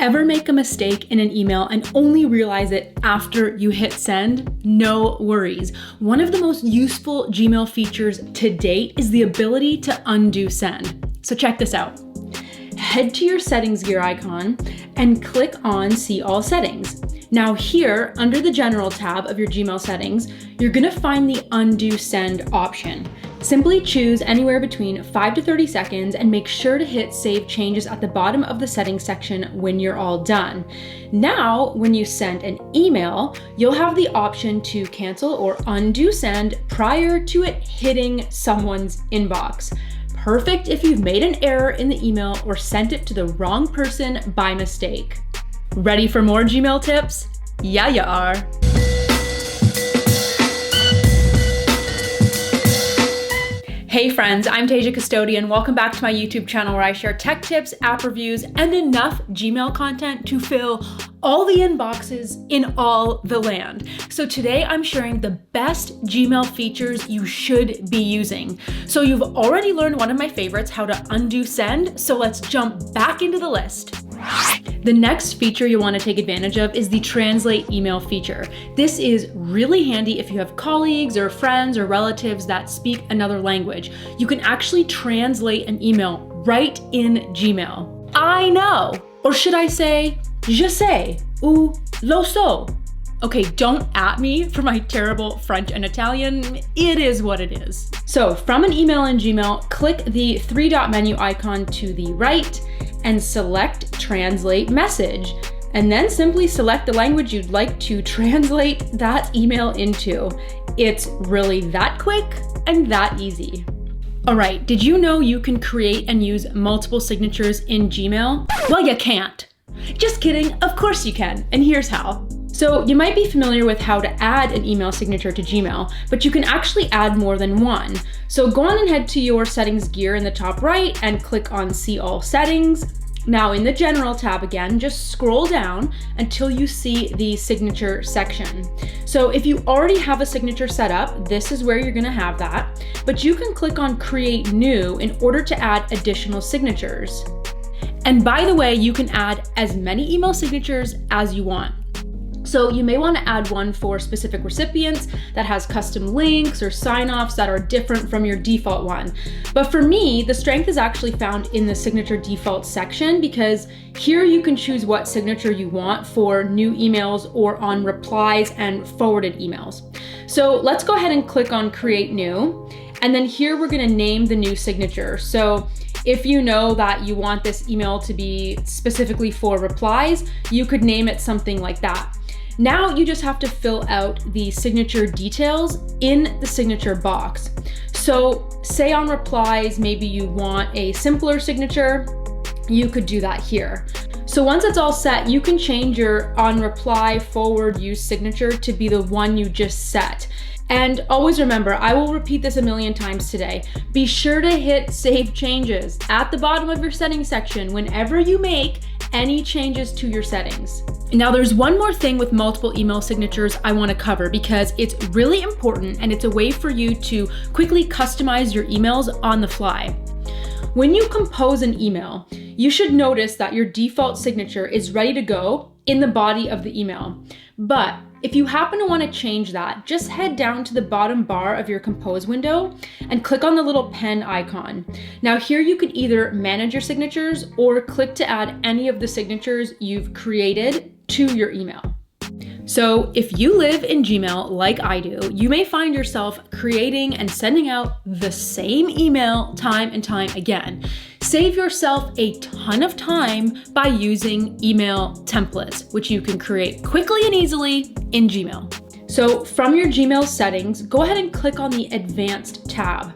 Ever make a mistake in an email and only realize it after you hit send? No worries. One of the most useful Gmail features to date is the ability to undo send. So check this out. Head to your settings gear icon and click on See All Settings. Now here, under the General tab of your Gmail settings, you're gonna find the Undo Send option. Simply choose anywhere between 5 to 30 seconds and make sure to hit Save Changes at the bottom of the settings section when you're all done. Now, when you send an email, you'll have the option to cancel or undo send prior to it hitting someone's inbox. Perfect if you've made an error in the email or sent it to the wrong person by mistake. Ready for more Gmail tips? Yeah, you are. Hey friends, I'm Tasia Custodian. Welcome back to my YouTube channel where I share tech tips, app reviews, and enough Gmail content to fill all the inboxes in all the land. So today I'm sharing the best Gmail features you should be using. So you've already learned one of my favorites, how to undo send. So let's jump back into the list. The next feature you want to take advantage of is the Translate email feature. This is really handy if you have colleagues or friends or relatives that speak another language. You can actually translate an email right in Gmail. I know, or should I say, je sais, ou lo so. Okay, don't at me for my terrible French and Italian. It is what it is. So from an email in Gmail, click the three-dot menu icon to the right and select Translate Message. And then simply select the language you'd like to translate that email into. It's really that quick and that easy. All right, did you know you can create and use multiple signatures in Gmail? Well, you can't. Just kidding, of course you can, and here's how. So you might be familiar with how to add an email signature to Gmail, but you can actually add more than one. So go on and head to your settings gear in the top right and click on See All Settings. Now in the General tab again, just scroll down until you see the signature section. So if you already have a signature set up, this is where you're gonna have that, but you can click on Create New in order to add additional signatures. And by the way, you can add as many email signatures as you want. So you may want to add one for specific recipients that has custom links or sign-offs that are different from your default one. But for me, the strength is actually found in the signature default section because here you can choose what signature you want for new emails or on replies and forwarded emails. So let's go ahead and click on Create New. And then here we're going to name the new signature. So if you know that you want this email to be specifically for replies, you could name it something like that. Now you just have to fill out the signature details in the signature box. So say on replies, maybe you want a simpler signature, you could do that here. So once it's all set, you can change your on reply forward use signature to be the one you just set. And always remember, I will repeat this a million times today, be sure to hit Save Changes at the bottom of your settings section whenever you make any changes to your settings. Now there's one more thing with multiple email signatures I want to cover because it's really important and it's a way for you to quickly customize your emails on the fly. When you compose an email, you should notice that your default signature is ready to go in the body of the email. But if you happen to want to change that, just head down to the bottom bar of your Compose window and click on the little pen icon. Now here you can either manage your signatures or click to add any of the signatures you've created to your email. So if you live in Gmail like I do, you may find yourself creating and sending out the same email time and time again. Save yourself a ton of time by using email templates, which you can create quickly and easily in Gmail. So from your Gmail settings, go ahead and click on the Advanced tab.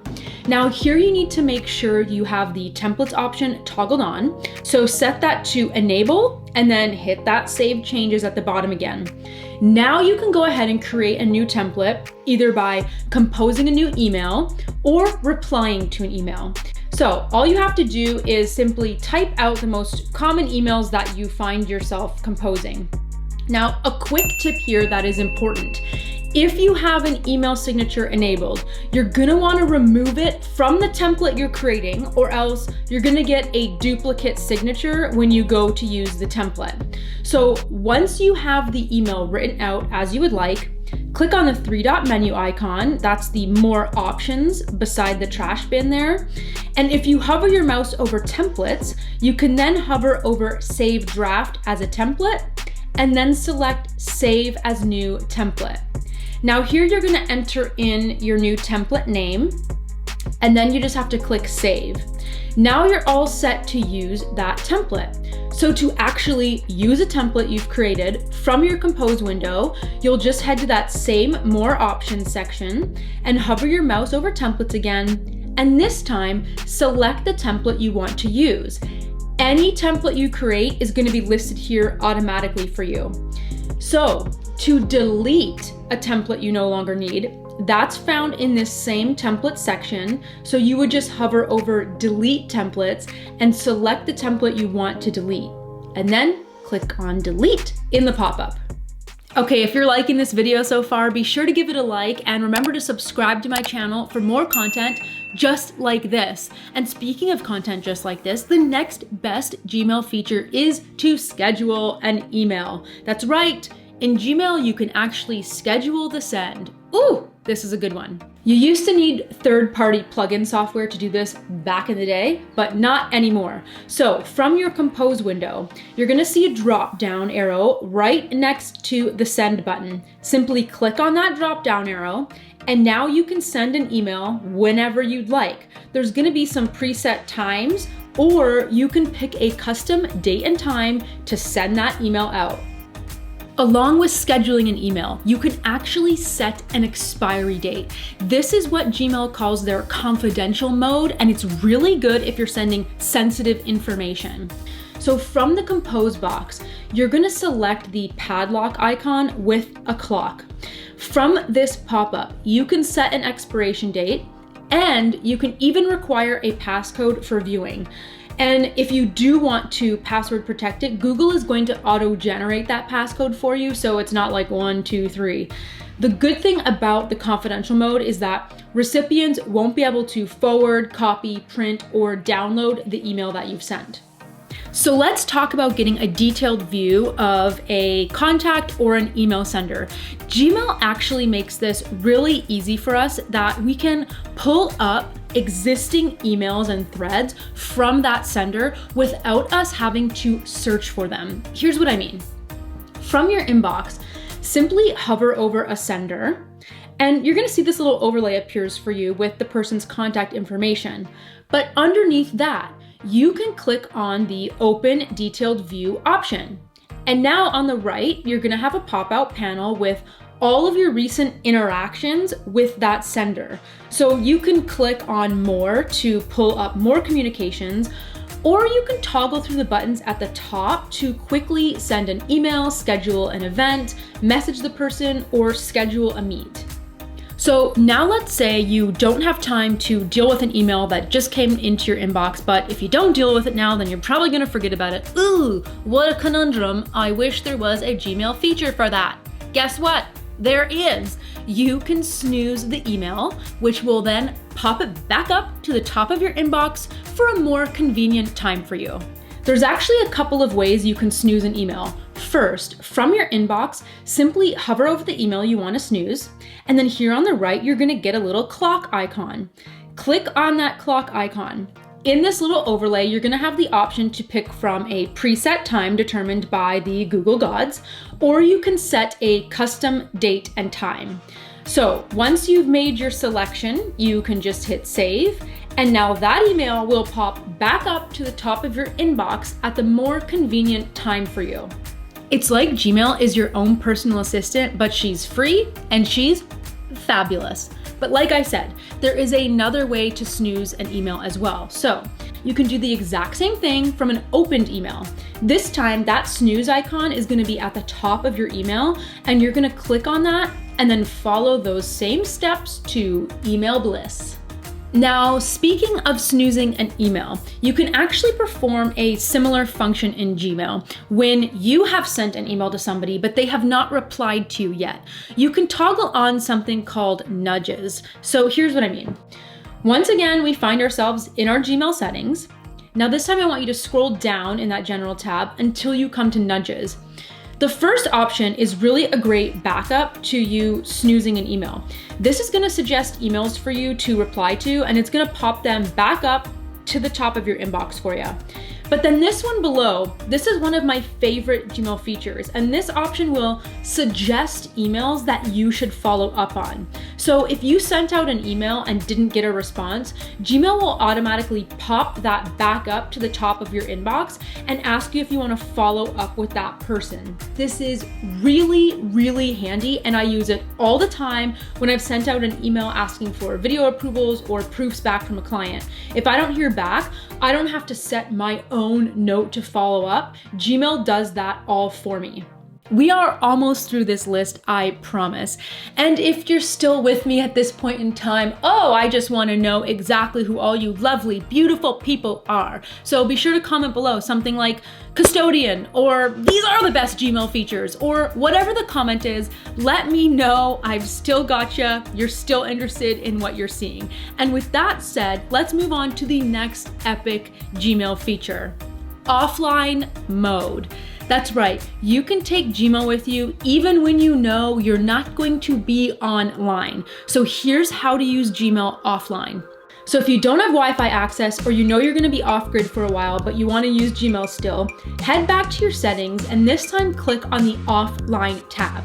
Now here you need to make sure you have the templates option toggled on. So set that to enable and then hit that Save Changes at the bottom again. Now you can go ahead and create a new template, either by composing a new email or replying to an email. So all you have to do is simply type out the most common emails that you find yourself composing. Now, a quick tip here that is important. If you have an email signature enabled, you're gonna wanna remove it from the template you're creating, or else you're gonna get a duplicate signature when you go to use the template. So once you have the email written out as you would like, click on the three-dot menu icon. That's the more options beside the trash bin there. And if you hover your mouse over templates, you can then hover over Save Draft as a template, and then select Save as New Template. Now here you're gonna enter in your new template name, and then you just have to click Save. Now you're all set to use that template. So to actually use a template you've created from your Compose window, you'll just head to that same More Options section and hover your mouse over templates again, and this time select the template you want to use. Any template you create is going to be listed here automatically for you. So to delete a template you no longer need, that's found in this same template section. So you would just hover over Delete Templates and select the template you want to delete, and then click on Delete in the pop-up. Okay, if you're liking this video so far, be sure to give it a like, and remember to subscribe to my channel for more content just like this. And speaking of content just like this, the next best Gmail feature is to schedule an email. That's right, in Gmail you can actually schedule the send. Ooh, this is a good one. You used to need third-party plugin software to do this back in the day, but not anymore. So from your Compose window, you're gonna see a drop-down arrow right next to the send button. Simply click on that drop-down arrow, and now you can send an email whenever you'd like. There's gonna be some preset times, or you can pick a custom date and time to send that email out. Along with scheduling an email, you can actually set an expiry date. This is what Gmail calls their confidential mode, and it's really good if you're sending sensitive information. So from the Compose box, you're gonna select the padlock icon with a clock. From this pop-up, you can set an expiration date, and you can even require a passcode for viewing. And if you do want to password protect it, Google is going to auto-generate that passcode for you, so it's not like 1, 2, 3. The good thing about the confidential mode is that recipients won't be able to forward, copy, print, or download the email that you've sent. So let's talk about getting a detailed view of a contact or an email sender. Gmail actually makes this really easy for us, that we can pull up existing emails and threads from that sender without us having to search for them. Here's what I mean. From your inbox, simply hover over a sender, and you're gonna see this little overlay appears for you with the person's contact information. But underneath that, you can click on the Open Detailed View option. And now on the right, you're gonna have a pop-out panel with all of your recent interactions with that sender. So you can click on More to pull up more communications, or you can toggle through the buttons at the top to quickly send an email, schedule an event, message the person, or schedule a meet. So now let's say you don't have time to deal with an email that just came into your inbox, but if you don't deal with it now, then you're probably gonna forget about it. Ooh, what a conundrum. I wish there was a Gmail feature for that. Guess what? There is. You can snooze the email, which will then pop it back up to the top of your inbox for a more convenient time for you. There's actually a couple of ways you can snooze an email. First, from your inbox, simply hover over the email you want to snooze, and then here on the right, you're gonna get a little clock icon. Click on that clock icon. In this little overlay, you're gonna have the option to pick from a preset time determined by the Google gods, or you can set a custom date and time. So once you've made your selection, you can just hit save, and now that email will pop back up to the top of your inbox at the more convenient time for you. It's like Gmail is your own personal assistant, but she's free and she's fabulous. But like I said, there is another way to snooze an email as well. So you can do the exact same thing from an opened email. This time that snooze icon is gonna be at the top of your email, and you're gonna click on that and then follow those same steps to email bliss. Now, speaking of snoozing an email, you can actually perform a similar function in Gmail when you have sent an email to somebody, but they have not replied to you yet. You can toggle on something called nudges. So here's what I mean. Once again, we find ourselves in our Gmail settings. Now this time I want you to scroll down in that general tab until you come to nudges. The first option is really a great backup to you snoozing an email. This is gonna suggest emails for you to reply to, and it's gonna pop them back up to the top of your inbox for you. But then this one below, this is one of my favorite Gmail features, and this option will suggest emails that you should follow up on. So if you sent out an email and didn't get a response, Gmail will automatically pop that back up to the top of your inbox and ask you if you want to follow up with that person. This is really, really handy, and I use it all the time when I've sent out an email asking for video approvals or proofs back from a client. If I don't hear back, I don't have to set my own note to follow up. Gmail does that all for me. We are almost through this list, I promise. And if you're still with me at this point in time, I just want to know exactly who all you lovely, beautiful people are. So be sure to comment below something like custodian, or these are the best Gmail features, or whatever the comment is. Let me know I've still got you. You're still interested in what you're seeing. And with that said, let's move on to the next epic Gmail feature, offline mode. That's right, you can take Gmail with you even when you know you're not going to be online. So here's how to use Gmail offline. So if you don't have Wi-Fi access, or you know you're gonna be off-grid for a while, but you wanna use Gmail still, head back to your settings and this time click on the offline tab.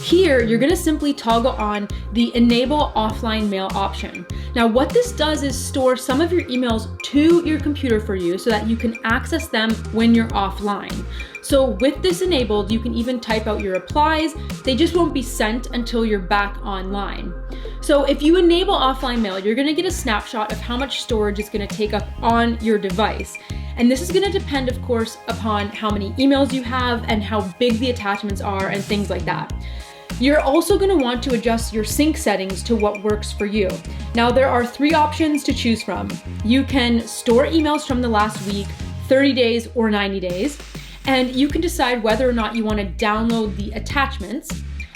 Here, you're gonna simply toggle on the enable offline mail option. Now, what this does is store some of your emails to your computer for you so that you can access them when you're offline. So with this enabled, you can even type out your replies. They just won't be sent until you're back online. So if you enable offline mail, you're gonna get a snapshot of how much storage is gonna take up on your device. And this is gonna depend, of course, upon how many emails you have and how big the attachments are and things like that. You're also gonna want to adjust your sync settings to what works for you. Now, there are 3 options to choose from. You can store emails from the last week, 30 days, or 90 days. And you can decide whether or not you wanna download the attachments.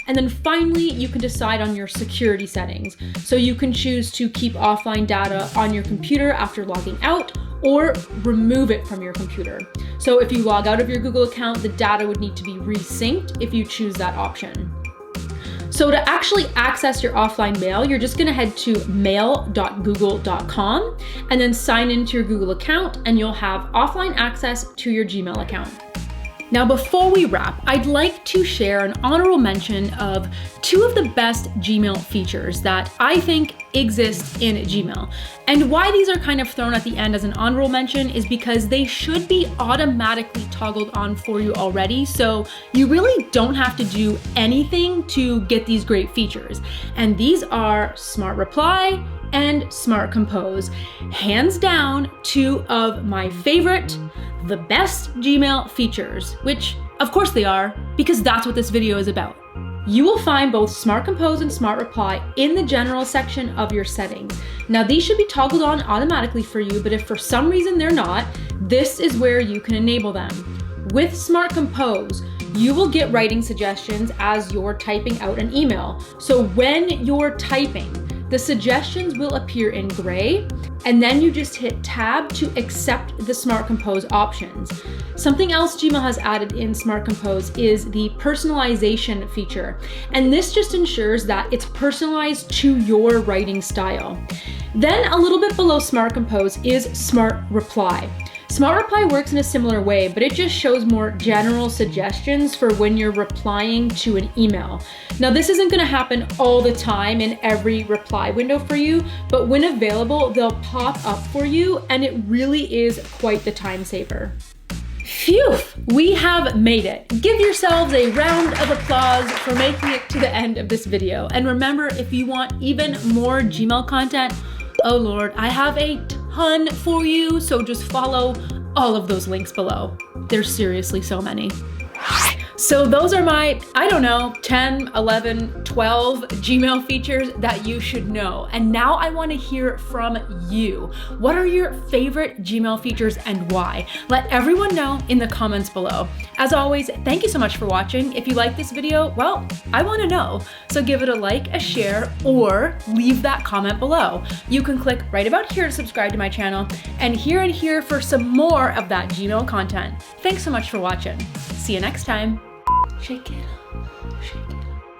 And then finally, you can decide on your security settings. So you can choose to keep offline data on your computer after logging out, or remove it from your computer. So if you log out of your Google account, the data would need to be resynced if you choose that option. So to actually access your offline mail, you're just gonna head to mail.google.com and then sign into your Google account, and you'll have offline access to your Gmail account. Now, before we wrap, I'd like to share an honorable mention of 2 of the best Gmail features that I think exist in Gmail. And why these are kind of thrown at the end as an honorable mention is because they should be automatically toggled on for you already, so you really don't have to do anything to get these great features. And these are Smart Reply and Smart Compose. Hands down, 2 of my favorite, the best Gmail features, which of course they are, because that's what this video is about. You will find both Smart Compose and Smart Reply in the general section of your settings. Now, these should be toggled on automatically for you, but if for some reason they're not, this is where you can enable them. With Smart Compose, you will get writing suggestions as you're typing out an email. So when you're typing, the suggestions will appear in gray, and then you just hit tab to accept the Smart Compose options. Something else Gmail has added in Smart Compose is the personalization feature. And this just ensures that it's personalized to your writing style. Then a little bit below Smart Compose is Smart Reply. Smart Reply works in a similar way, but it just shows more general suggestions for when you're replying to an email. Now, this isn't gonna happen all the time in every reply window for you, but when available, they'll pop up for you, and it really is quite the time saver. Phew, we have made it. Give yourselves a round of applause for making it to the end of this video. And remember, if you want even more Gmail content, oh Lord, I have a ton for you, so just follow all of those links below. There's seriously so many. So those are my, I don't know, 10, 11, 12 Gmail features that you should know. And now I want to hear from you. What are your favorite Gmail features and why? Let everyone know in the comments below. As always, thank you so much for watching. If you like this video, well, I want to know. So give it a like, a share, or leave that comment below. You can click right about here to subscribe to my channel and here for some more of that Gmail content. Thanks so much for watching. See you next time. Shake it up, shake it up.